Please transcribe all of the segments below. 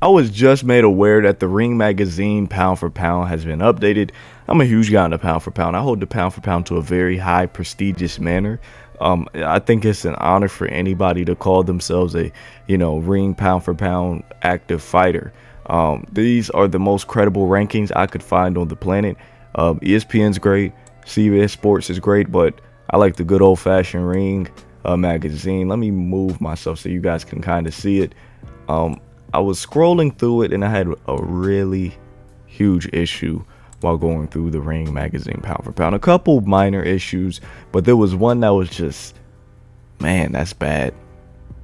I was just made aware that the Ring Magazine pound for pound has been updated. I'm a huge guy on the pound for pound. I hold the pound for pound to a very high, prestigious manner. I think it's an honor for anybody to call themselves a, ring pound for pound active fighter. These are the most credible rankings I could find on the planet. ESPN's great, CBS Sports is great, but I like the good old fashioned Ring magazine. Let me move myself so you guys can kind of see it. I was scrolling through it and I had a really huge issue while going through the Ring magazine pound for pound. A couple minor issues, but there was one that was just, man, that's bad.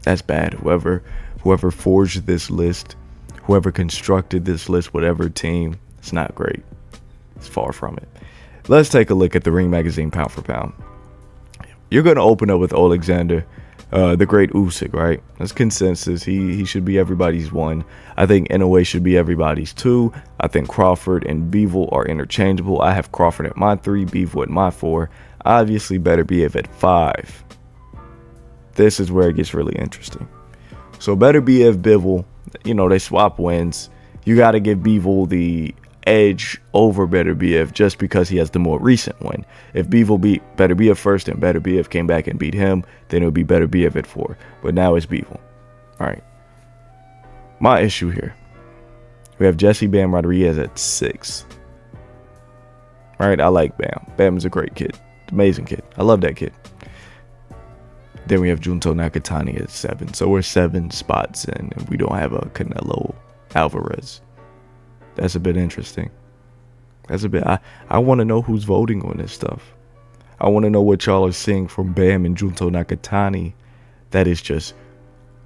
That's bad. Whoever forged this list, whoever constructed this list, whatever team, it's not great. It's far from it. Let's take a look at the Ring magazine pound for pound. You're going to open up with Alexander, the great Usyk, right? That's consensus. He should be everybody's one. I think Inoue should be everybody's two. I think Crawford and Bivol are interchangeable. I have Crawford at my 3, Bivol at my 4. Obviously, Beterbiev at 5. This is where it gets really interesting. So Beterbiev, Bivol, they swap wins. You got to give Bivol the edge over Beterbiev just because he has the more recent win. If Bivol beat Beterbiev first and Beterbiev came back and beat him, then it would be Beterbiev at 4. But now it's Bivol. All right. My issue here. We have Jesse Bam Rodriguez at 6. All right, I like Bam. Bam is a great kid. Amazing kid. I love that kid. Then we have Junto Nakatani at 7. So we're 7 spots in, and we don't have a Canelo Alvarez. That's a bit interesting. I want to know who's voting on this stuff. I want to know what y'all are seeing from Bam and Junto Nakatani that is just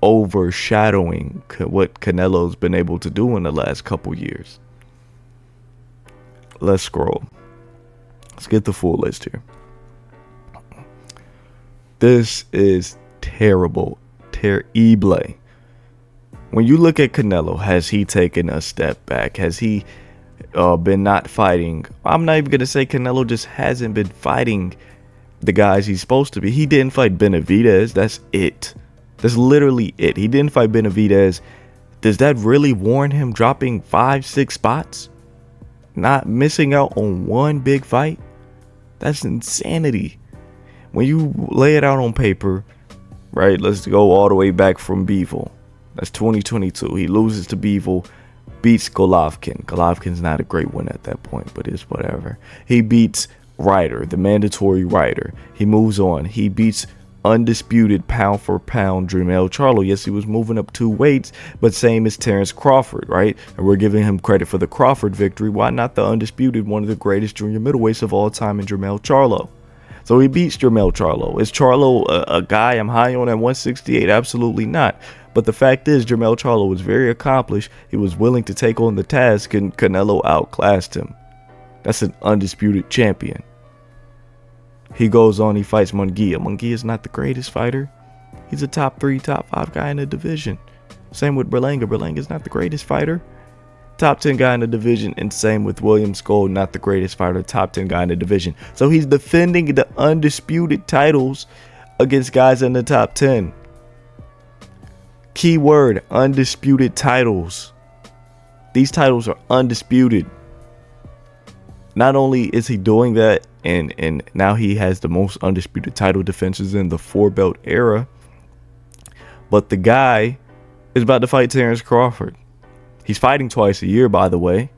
overshadowing what Canelo's been able to do in the last couple years. Let's scroll. Let's get the full list here. This is terrible. Terrible. When you look at Canelo, has he taken a step back? Has he been not fighting? I'm not even going to say Canelo just hasn't been fighting the guys he's supposed to be. He didn't fight Benavidez. That's it. That's literally it. He didn't fight Benavidez. Does that really warrant him dropping 5-6 spots? Not missing out on one big fight? That's insanity. When you lay it out on paper, right? Let's go all the way back from Bivol. That's 2022. He loses to Bivol, beats Golovkin. Golovkin's not a great win at that point, but it's whatever. He beats Ryder, the mandatory Ryder. He moves on. He beats undisputed pound for pound Jermell Charlo. Yes, he was moving up 2 weights, but same as Terrence Crawford, right? And we're giving him credit for the Crawford victory. Why not the undisputed, one of the greatest junior middleweights of all time in Jermell Charlo? So he beats Jermell Charlo. Is Charlo a guy I'm high on at 168? Absolutely not. But the fact is, Jermell Charlo was very accomplished. He was willing to take on the task, and Canelo outclassed him. That's an undisputed champion. He goes on, he fights Munguia. Munguia is not the greatest fighter. He's a top 3, top 5 guy in the division. Same with Berlanga. Berlanga is not the greatest fighter. Top 10 guy in the division, and same with William Skoll, not the greatest fighter, top 10 guy in the division. So he's defending the undisputed titles against guys in the top 10. Keyword, undisputed titles. These titles are undisputed. Not only is he doing that, and now he has the most undisputed title defenses in the 4-belt era, but the guy is about to fight Terrence Crawford. He's fighting twice a year, by the way.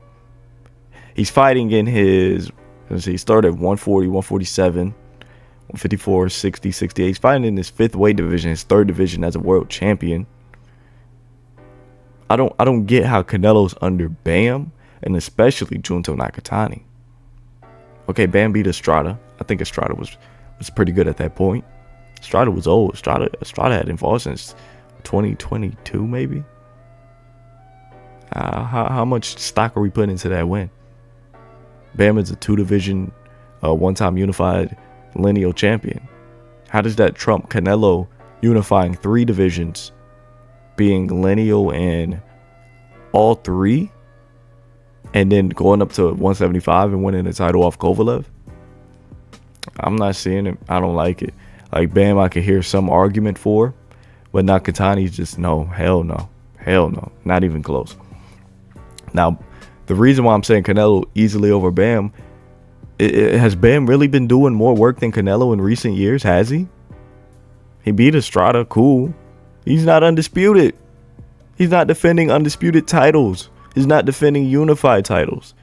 He's fighting in his, he started at 140, 147, 154, 60, 68. He's fighting in his 5th weight division, his 3rd division as a world champion. I don't get how Canelo's under Bam, and especially Junto Nakatani. Okay, Bam beat Estrada. I think Estrada was pretty good at that point. Estrada was old. Estrada hadn't fought since 2022, maybe. How much stock are we putting into that win? Bam is a 2-division, one-time unified lineal champion. How does that trump Canelo unifying 3 divisions, being lineal in all 3, and then going up to 175 and winning the title off Kovalev? I'm not seeing it. I don't like it. Like Bam, I could hear some argument for, but Nakatani's just no, hell no, not even close. Now, the reason why I'm saying Canelo easily over Bam, has Bam really been doing more work than Canelo in recent years? Has he? He beat Estrada, cool. He's not undisputed. He's not defending undisputed titles. He's not defending unified titles.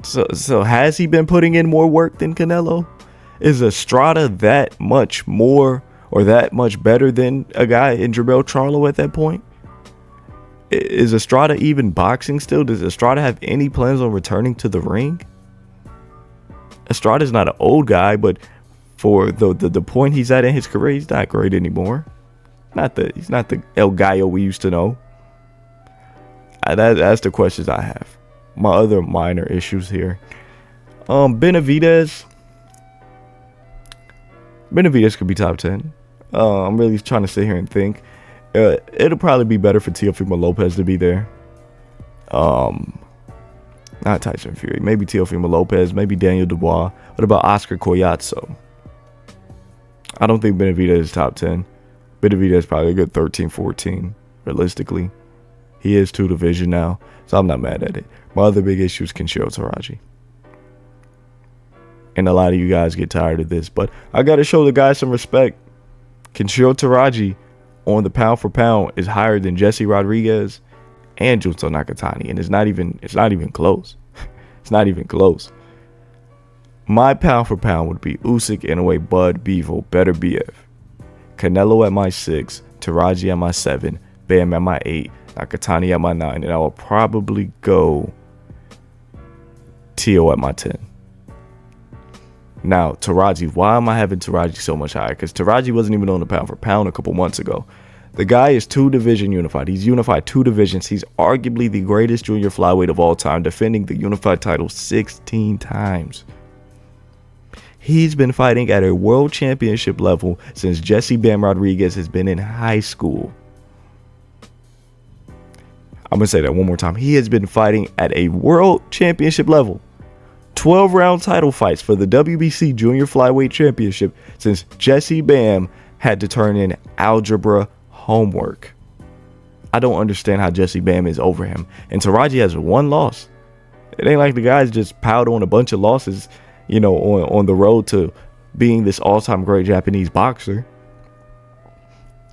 So has he been putting in more work than Canelo? Is Estrada that much more or that much better than a guy in Jermell Charlo at that point? Is Estrada even boxing still? Does Estrada have any plans on returning to the ring? Estrada's not an old guy, but for the point he's at in his career, he's not great anymore. He's not the El Gallo we used to know. That's the questions I have. My other minor issues here. Benavidez could be top 10. I'm really trying to sit here and think. It'll probably be better for Teofimo Lopez to be there. Not Tyson Fury. Maybe Teofimo Lopez. Maybe Daniel Dubois. What about Oscar Collazo? I don't think Benavidez is top 10. Benavidez is probably a good 13, 14, realistically. He is 2 division now, so I'm not mad at it. My other big issue is Kenshiro Taraji. And a lot of you guys get tired of this, but I got to show the guy some respect. Kenshiro Taraji on the pound for pound is higher than Jesse Rodriguez and Junto Nakatani, and it's not even close. It's not even close. My pound for pound would be Usyk, Inoue, Bud, Bivol, Better BF. Canelo at my 6, Taraji at my 7, Bam at my 8, Nakatani at my 9, and I will probably go Tio at my 10. Now, Taraji, why am I having Taraji so much higher? Because Taraji wasn't even on the pound for pound a couple months ago. The guy is 2 division unified. He's unified 2 divisions. He's arguably the greatest junior flyweight of all time, defending the unified title 16 times. He's been fighting at a world championship level since Jesse Bam Rodriguez has been in high school. I'm going to say that one more time. He has been fighting at a world championship level. 12-round title fights for the WBC Junior Flyweight Championship since Jesse Bam had to turn in algebra homework. I don't understand how Jesse Bam is over him. And Taraji has 1 loss. It ain't like the guy's just piled on a bunch of losses, you know, on the road to being this all-time great Japanese boxer.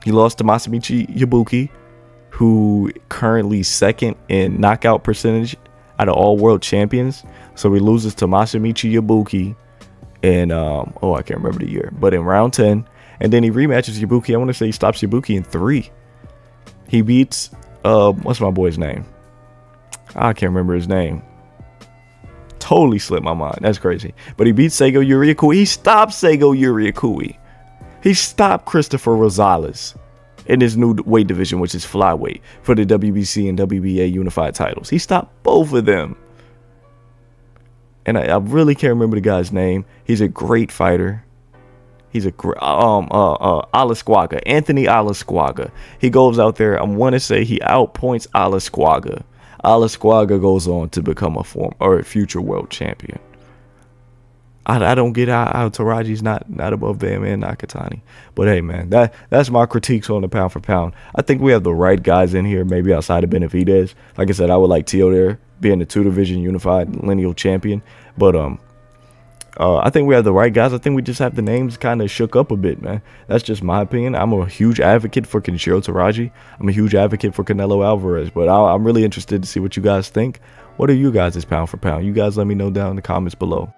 He lost to Masamichi Ibuki, who currently 2nd in knockout percentage out of all world champions. So he loses to Masamichi Ibuki in I can't remember the year, but in round 10, and then he rematches Ibuki. I want to say he stops Ibuki in 3. He beats what's my boy's name? I can't remember his name. Totally slipped my mind. That's crazy. But he beats Seigo Uriakui. He stopped Seigo Uriakui. He stopped Christopher Rosales in his new weight division, which is flyweight, for the WBC and WBA unified titles. He stopped both of them. And I really can't remember the guy's name. He's a great fighter. He's a great Alasquaga, Anthony Alasquaga. He goes out there. I want to say he outpoints Alasquaga. Alasquaga goes on to become a future world champion. I don't get how Taraji's not above Bam and Nakatani. But hey, man, that's my critiques on the pound for pound. I think we have the right guys in here, maybe outside of Benavidez. Like I said, I would like Tio there, being the 2 division unified lineal champion. But I think we have the right guys. I think we just have the names kind of shook up a bit, man. That's just my opinion. I'm a huge advocate for Kenshiro Taraji. I'm a huge advocate for Canelo Alvarez. But I'm really interested to see what you guys think. What are you guys' pound for pound? You guys let me know down in the comments below.